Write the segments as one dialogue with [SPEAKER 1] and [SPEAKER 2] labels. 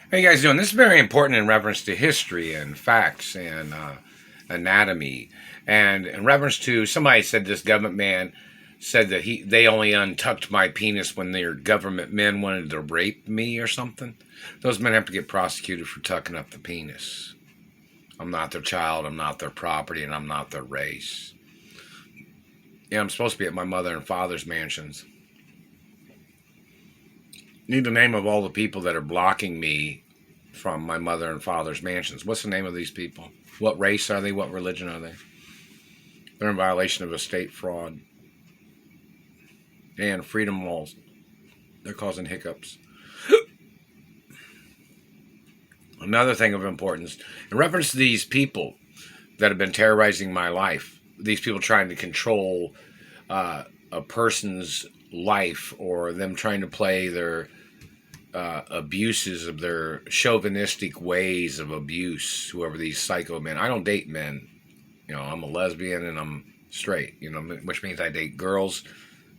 [SPEAKER 1] How you guys doing? This is very important in reference to history and facts and anatomy, and in reference to somebody said this government man said that they only untucked my penis when their government men wanted to rape me or something. Those men have to get prosecuted for tucking up the penis. I'm not their child. I'm not their property, and I'm not their race. Yeah, I'm supposed to be at my mother and father's mansions. Need the name of all the people that are blocking me from my mother and father's mansions. What's the name of these people? What race are they? What religion are they? They're in violation of estate fraud and freedom laws. They're causing hiccups. Another thing of importance, in reference to these people that have been terrorizing my life, these people trying to control a person's life, or them trying to play their abuses of their chauvinistic ways of abuse, whoever these psycho men. I don't date men. I'm a lesbian and I'm straight, which means I date girls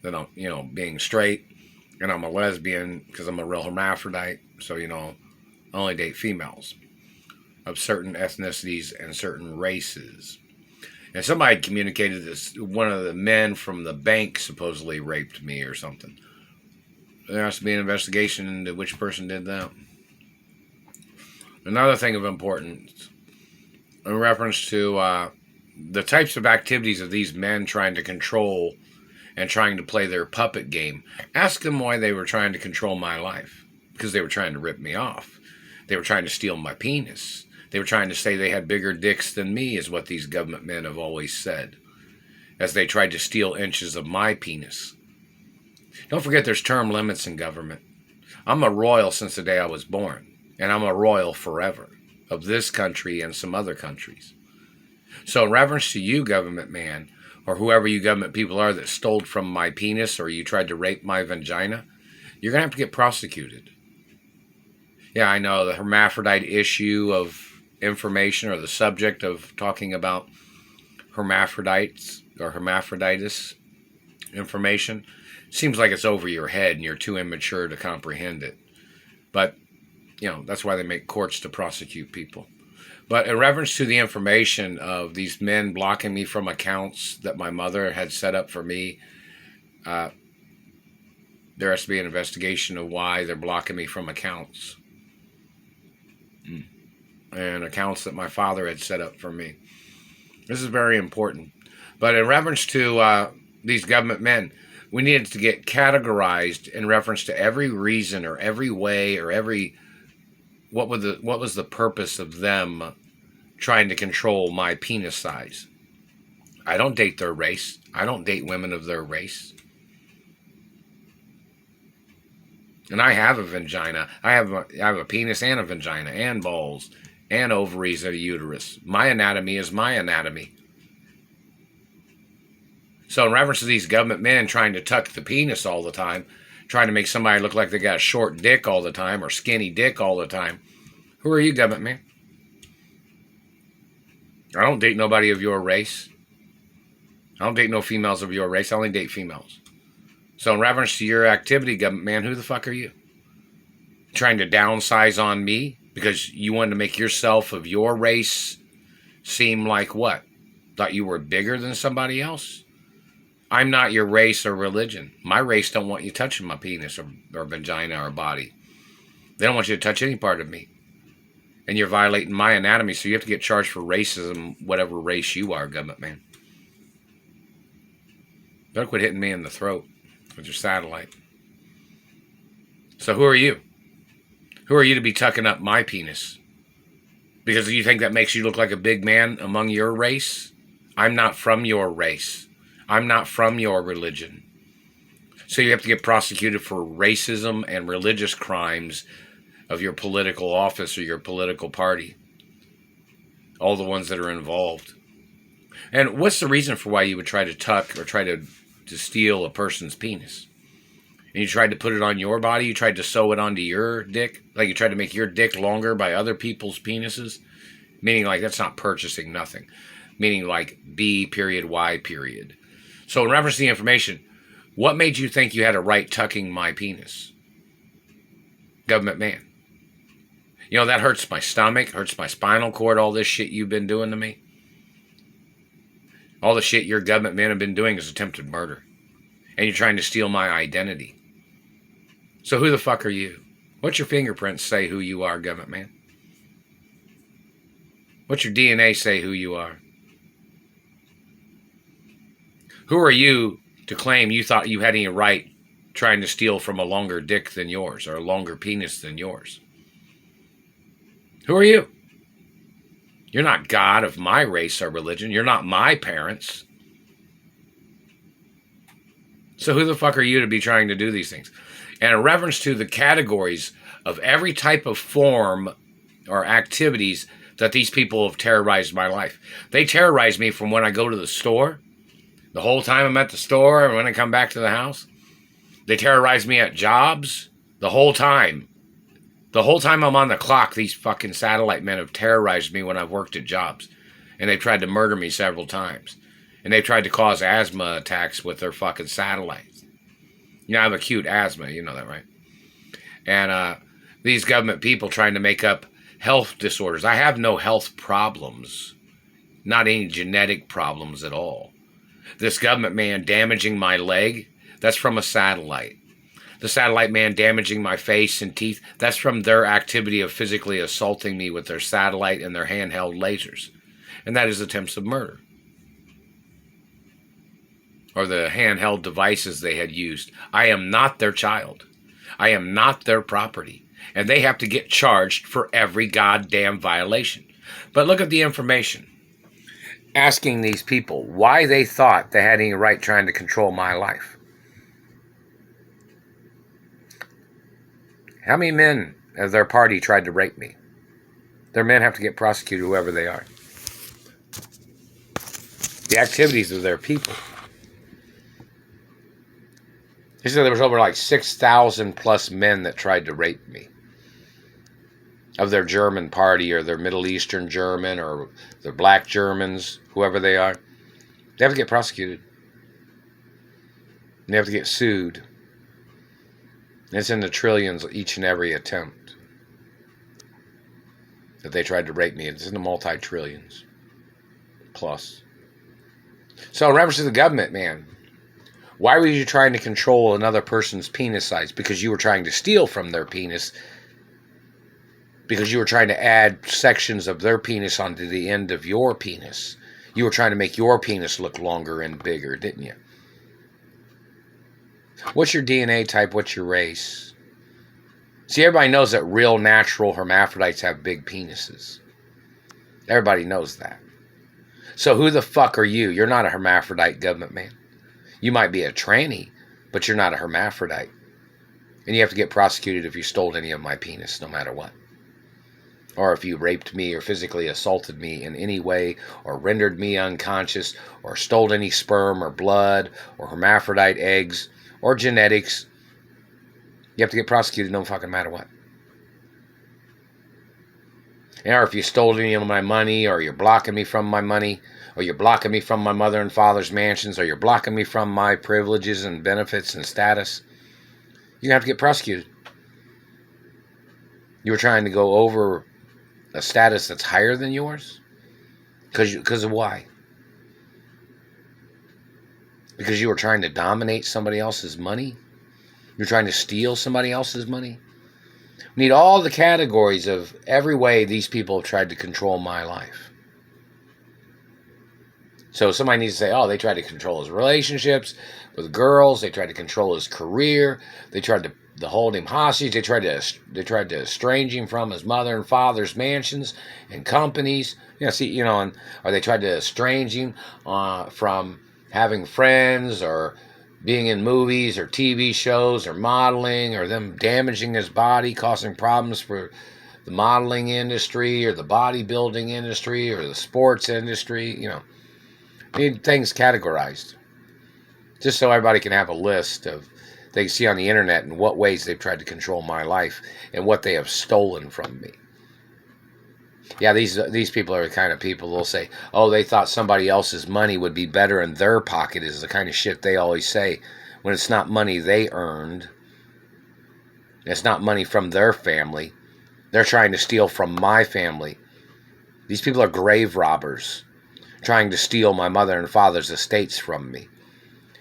[SPEAKER 1] that I'm, being straight, and I'm a lesbian because I'm a real hermaphrodite. So, I only date females of certain ethnicities and certain races. And somebody had communicated this. One of the men from the bank supposedly raped me or something. There has to be an investigation into which person did that. Another thing of importance, in reference to the types of activities of these men trying to control and trying to play their puppet game. Ask them why they were trying to control my life. Because they were trying to rip me off. They were trying to steal my penis. They were trying to say they had bigger dicks than me, is what these government men have always said, as they tried to steal inches of my penis. Don't forget there's term limits in government. I'm a royal since the day I was born, and I'm a royal forever, of this country and some other countries. So in reference to you, government man, or whoever you government people are that stole from my penis, or you tried to rape my vagina, you're going to have to get prosecuted. Yeah, I know the hermaphrodite issue of information, or the subject of talking about hermaphrodites or hermaphroditus information, seems like it's over your head and you're too immature to comprehend it. But, that's why they make courts to prosecute people. But in reference to the information of these men blocking me from accounts that my mother had set up for me, there has to be an investigation of why they're blocking me from accounts. And accounts that my father had set up for me. This is very important. But in reference to these government men, we needed to get categorized in reference to every reason or every way or what was the purpose of them trying to control my penis size. I don't date their race. I don't date women of their race. And I have a vagina. I have a penis and a vagina and balls and ovaries and a uterus. My anatomy is my anatomy. So in reference to these government men trying to tuck the penis all the time, trying to make somebody look like they got a short dick all the time or skinny dick all the time, who are you, government man? I don't date nobody of your race. I don't date no females of your race. I only date females. So in reference to your activity, government man, who the fuck are you? Trying to downsize on me because you wanted to make yourself of your race seem like what? Thought you were bigger than somebody else? I'm not your race or religion. My race don't want you touching my penis or vagina or body. They don't want you to touch any part of me. And you're violating my anatomy, so you have to get charged for racism, whatever race you are, government man. Better quit hitting me in the throat with your satellite. So who are you? Who are you to be tucking up my penis? Because you think that makes you look like a big man among your race? I'm not from your race. I'm not from your religion. So you have to get prosecuted for racism and religious crimes of your political office or your political party. All the ones that are involved. And what's the reason for why you would try to tuck or try to steal a person's penis? And you tried to put it on your body? You tried to sew it onto your dick? Like you tried to make your dick longer by other people's penises? Meaning like that's not purchasing nothing. Meaning like B period Y period. So in reference to the information, what made you think you had a right tucking my penis? Government man. You know, that hurts my stomach, hurts my spinal cord, all this shit you've been doing to me. All the shit your government men have been doing is attempted murder. And you're trying to steal my identity. So who the fuck are you? What's your fingerprints say who you are, government man? What's your DNA say who you are? Who are you to claim you thought you had any right trying to steal from a longer dick than yours or a longer penis than yours? Who are you? You're not God of my race or religion. You're not my parents. So who the fuck are you to be trying to do these things? And in reference to the categories of every type of form or activities that these people have terrorized my life. They terrorize me from when I go to the store, the whole time I'm at the store, and when I come back to the house. They terrorize me at jobs the whole time. The whole time I'm on the clock, these fucking satellite men have terrorized me when I've worked at jobs. And they've tried to murder me several times. And they've tried to cause asthma attacks with their fucking satellites. You know, I have acute asthma, you know that, right? And these government people trying to make up health disorders. I have no health problems. Not any genetic problems at all. This government man damaging my leg, that's from a satellite. The satellite man damaging my face and teeth, that's from their activity of physically assaulting me with their satellite and their handheld lasers. And that is attempts of murder. Or the handheld devices they had used. I am not their child. I am not their property. And they have to get charged for every goddamn violation. But look at the information. Asking these people why they thought they had any right trying to control my life. How many men of their party tried to rape me? Their men have to get prosecuted, whoever they are. The activities of their people. They said there was over like 6,000 plus men that tried to rape me. Of their German party or their Middle Eastern German or their black Germans, whoever they are. They have to get prosecuted. And they have to get sued. And it's in the trillions each and every attempt that they tried to rape me. It's in the multi-trillions plus. So in reference to the government, man, why were you trying to control another person's penis size? Because you were trying to steal from their penis. Because you were trying to add sections of their penis onto the end of your penis. You were trying to make your penis look longer and bigger, didn't you? What's your DNA type? What's your race? See, everybody knows that real natural hermaphrodites have big penises. Everybody knows that. So who the fuck are you? You're not a hermaphrodite, government man. You might be a tranny, but you're not a hermaphrodite. And you have to get prosecuted if you stole any of my penis, no matter what. Or if you raped me or physically assaulted me in any way, or rendered me unconscious, or stole any sperm or blood, or hermaphrodite eggs, or genetics, you have to get prosecuted no fucking matter what. Or if you stole any of my money, or you're blocking me from my money, or you're blocking me from my mother and father's mansions, or you're blocking me from my privileges and benefits and status, you have to get prosecuted. You were trying to go over a status that's higher than yours? Because of why? Because you were trying to dominate somebody else's money? You're trying to steal somebody else's money? We need all the categories of every way these people have tried to control my life. So somebody needs to say, oh, they tried to control his relationships with girls. They tried to control his career. They tried to hold him hostage. They tried to estrange him from his mother and father's mansions and companies. Or they tried to estrange him from having friends or being in movies or TV shows or modeling, or them damaging his body, causing problems for the modeling industry or the bodybuilding industry or the sports industry. We need things categorized, just so everybody can have a list of they can see on the internet in what ways they've tried to control my life and what they have stolen from me. Yeah, these people are the kind of people they'll say, oh, they thought somebody else's money would be better in their pocket, is the kind of shit they always say when it's not money they earned. It's not money from their family. They're trying to steal from my family. These people are grave robbers, trying to steal my mother and father's estates from me.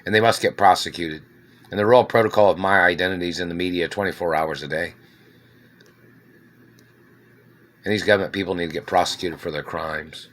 [SPEAKER 1] And they must get prosecuted. And the royal protocol of my identities in the media 24 hours a day. And these government people need to get prosecuted for their crimes.